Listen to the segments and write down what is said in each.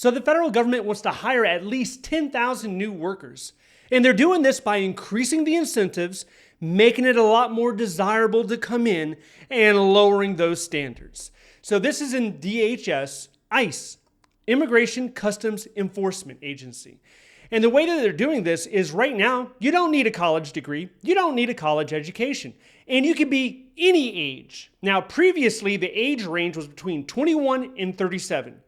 So the federal government wants to hire at least 10,000 new workers. And they're doing this by increasing the incentives, making it a lot more desirable to come in, and lowering those standards. So this is in DHS, ICE, Immigration Customs Enforcement Agency. And the way that they're doing this is right now, you don't need a college degree. You don't need a college education. And you can be any age. Now, previously, the age range was between 21 and 37.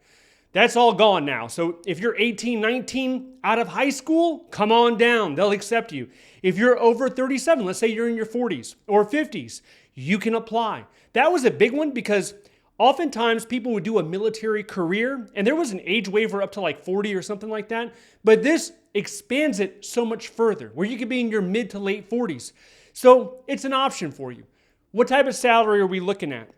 That's all gone now. So if you're 18, 19, out of high school, come on down. They'll accept you. If you're over 37, let's say you're in your 40s or 50s, you can apply. That was a big one because oftentimes people would do a military career and there was an age waiver up to like 40 or something like that. But this expands it so much further where you could be in your mid to late 40s. So it's an option for you. What type of salary are we looking at?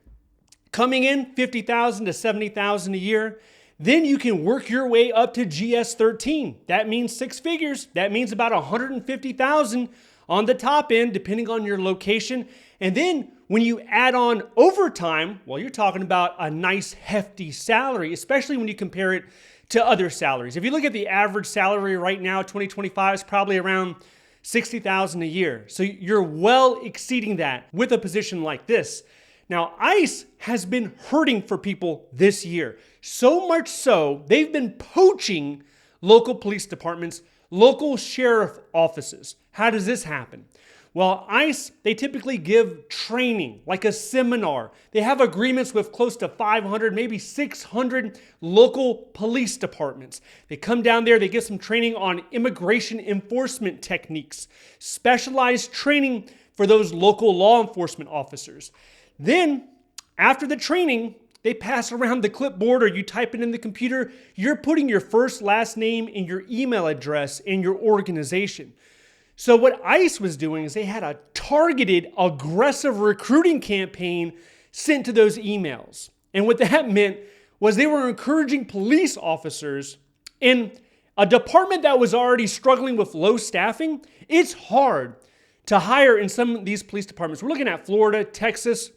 Coming in $50,000 to $70,000 a year. Then you can work your way up to GS-13. That means six figures. That means about $150,000 on the top end, depending on your location. And then when you add on overtime, well, you're talking about a nice hefty salary, especially when you compare it to other salaries. If you look at the average salary right now, 2025 is probably around $60,000 a year. So you're well exceeding that with a position like this. Now, ICE has been hurting for people this year. So much so, they've been poaching local police departments, local sheriff offices. How does this happen? Well, ICE, they typically give training, like a seminar. They have agreements with close to 500, maybe 600 local police departments. They come down there, they get some training on immigration enforcement techniques, specialized training for those local law enforcement officers. Then, after the training, they pass around the clipboard or you type it in the computer. You're putting your first, last name, and your email address in your organization. So what ICE was doing is they had a targeted, aggressive recruiting campaign sent to those emails. And what that meant was they were encouraging police officers in a department that was already struggling with low staffing. It's hard to hire in some of these police departments. We're looking at Florida, Texas.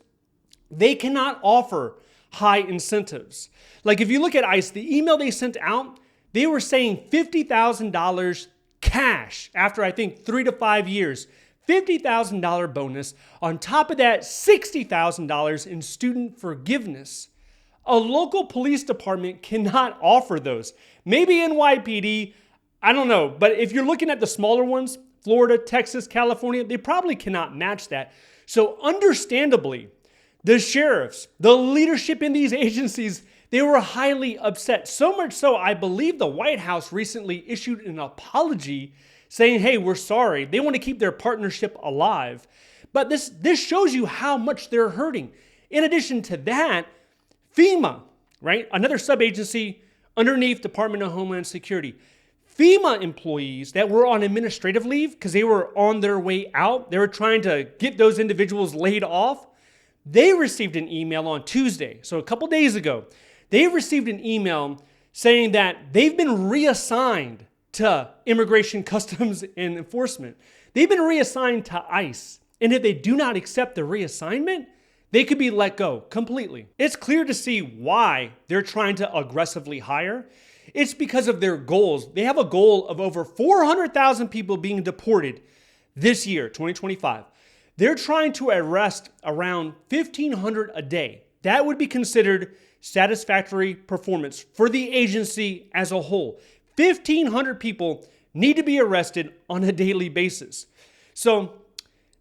They cannot offer high incentives. Like if you look at ICE, the email they sent out, they were saying $50,000 cash after I think 3 to 5 years, $50,000 bonus. On top of that, $60,000 in student forgiveness. A local police department cannot offer those. Maybe NYPD, I don't know. But if you're looking at the smaller ones, Florida, Texas, California, they probably cannot match that. So understandably, the sheriffs, the leadership in these agencies, they were highly upset. So much so, I believe the White House recently issued an apology saying, hey, we're sorry. They want to keep their partnership alive. But this shows you how much they're hurting. In addition to that, FEMA, right? Another sub-agency underneath Department of Homeland Security. FEMA employees that were on administrative leave because they were on their way out, they were trying to get those individuals laid off. They received an email on Tuesday, so a couple days ago. They received an email saying that they've been reassigned to Immigration, Customs, and Enforcement. They've been reassigned to ICE. And if they do not accept the reassignment, they could be let go completely. It's clear to see why they're trying to aggressively hire. It's because of their goals. They have a goal of over 400,000 people being deported this year, 2025. They're trying to arrest around 1,500 a day. That would be considered satisfactory performance for the agency as a whole. 1,500 people need to be arrested on a daily basis. So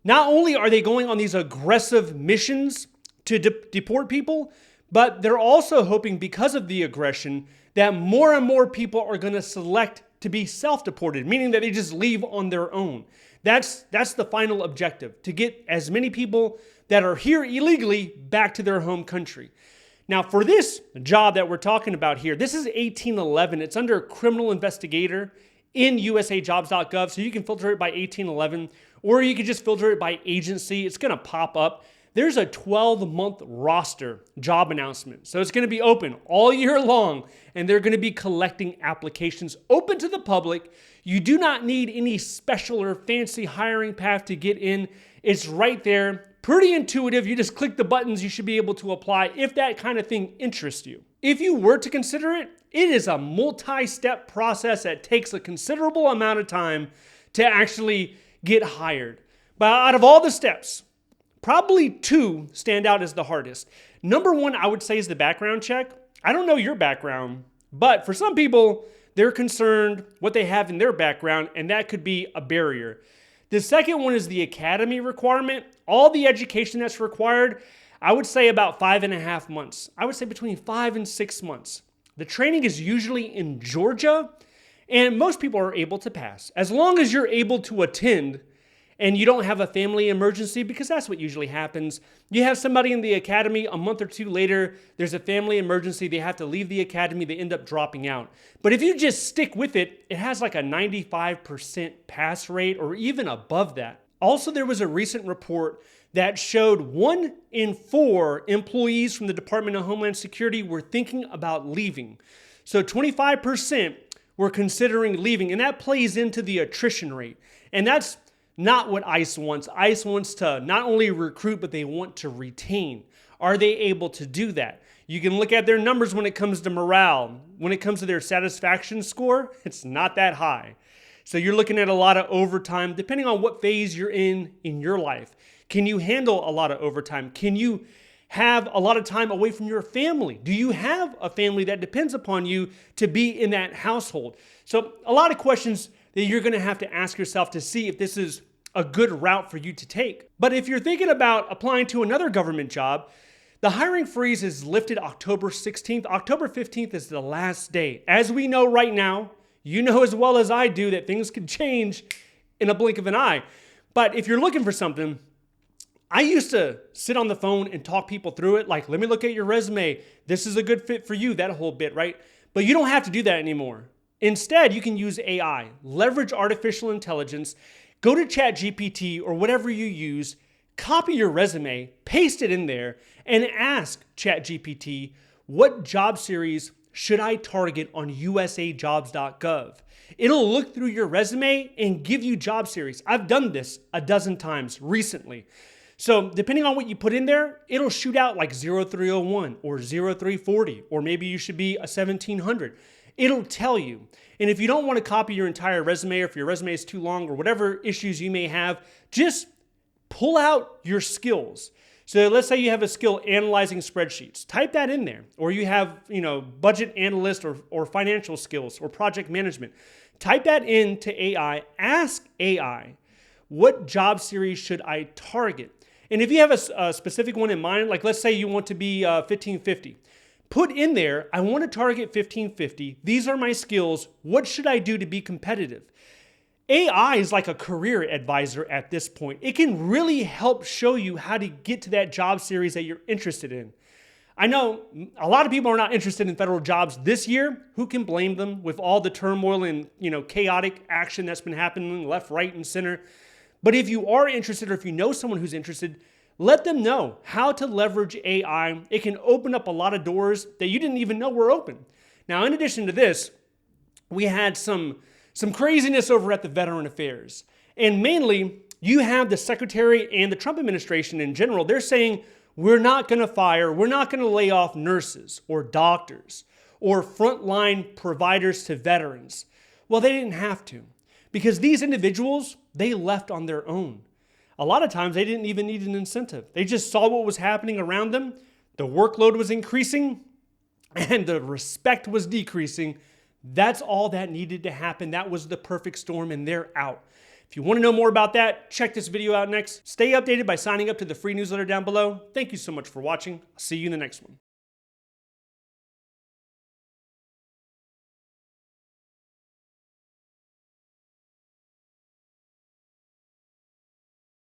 not only are they going on these aggressive missions to deport people, but they're also hoping because of the aggression that more and more people are going to select to be self-deported, meaning that they just leave on their own. That's the final objective, to get as many people that are here illegally back to their home country. Now, for this job that we're talking about here, this is 1811. It's under criminal investigator in usajobs.gov, so you can filter it by 1811, or you can just filter it by agency. It's going to pop up. There's a 12-month roster job announcement. So it's going to be open all year long, and they're going to be collecting applications open to the public. You do not need any special or fancy hiring path to get in. It's right there. Pretty intuitive. You just click the buttons. You should be able to apply if that kind of thing interests you. If you were to consider it, it is a multi-step process that takes a considerable amount of time to actually get hired. But out of all the steps, probably two stand out as the hardest. Number one, I would say, is the background check. I don't know your background, but for some people, they're concerned what they have in their background, and that could be a barrier. The second one is the academy requirement. All the education that's required, I would say about 5.5 months. I would say between 5 and 6 months. The training is usually in Georgia, and most people are able to pass. As long as you're able to attend and you don't have a family emergency, because that's what usually happens. You have somebody in the academy, a month or two later, there's a family emergency, they have to leave the academy, they end up dropping out. But if you just stick with it, it has like a 95% pass rate or even above that. Also, there was a recent report that showed 1 in 4 employees from the Department of Homeland Security were thinking about leaving. So 25% were considering leaving, and that plays into the attrition rate. And that's not what ICE wants. ICE wants to not only recruit, but they want to retain. Are they able to do that? You can look at their numbers when it comes to morale. When it comes to their satisfaction score, it's not that high. So you're looking at a lot of overtime, depending on what phase you're in your life. Can you handle a lot of overtime? Can you have a lot of time away from your family? Do you have a family that depends upon you to be in that household? So a lot of questions that you're going to have to ask yourself to see if this is a good route for you to take. But if you're thinking about applying to another government job, the hiring freeze is lifted October 16th. October 15th is the last day. As we know right now, you know as well as I do that things can change in a blink of an eye. But if you're looking for something, I used to sit on the phone and talk people through it. Like, let me look at your resume. This is a good fit for you, that whole bit, right? But you don't have to do that anymore. Instead, you can use AI, leverage artificial intelligence, go to ChatGPT or whatever you use, copy your resume, paste it in there, and ask ChatGPT, what job series should I target on usajobs.gov? It'll look through your resume and give you job series. I've done this a dozen times recently. So depending on what you put in there, it'll shoot out like 0301 or 0340, or maybe you should be a 1700. It'll tell you. And if you don't want to copy your entire resume, or if your resume is too long, or whatever issues you may have, just pull out your skills. So let's say you have a skill analyzing spreadsheets. Type that in there. Or you have, budget analyst or financial skills or project management. Type that into AI. Ask AI, what job series should I target? And if you have a specific one in mind, like let's say you want to be 1550, put in there, I want to target 1550. These are my skills. What should I do to be competitive? AI is like a career advisor at this point. It can really help show you how to get to that job series that you're interested in. I know a lot of people are not interested in federal jobs this year. Who can blame them with all the turmoil and chaotic action that's been happening left, right, and center? But if you are interested, or if you know someone who's interested, let them know how to leverage AI. It can open up a lot of doors that you didn't even know were open. Now, in addition to this, we had some craziness over at the Veteran Affairs. And mainly, you have the Secretary and the Trump administration in general. They're saying, we're not going to fire, we're not going to lay off nurses or doctors or frontline providers to veterans. Well, they didn't have to, because these individuals, they left on their own. A lot of times they didn't even need an incentive. They just saw what was happening around them. The workload was increasing and the respect was decreasing. That's all that needed to happen. That was the perfect storm, and they're out. If you want to know more about that, check this video out next. Stay updated by signing up to the free newsletter down below. Thank you so much for watching. I'll see you in the next one.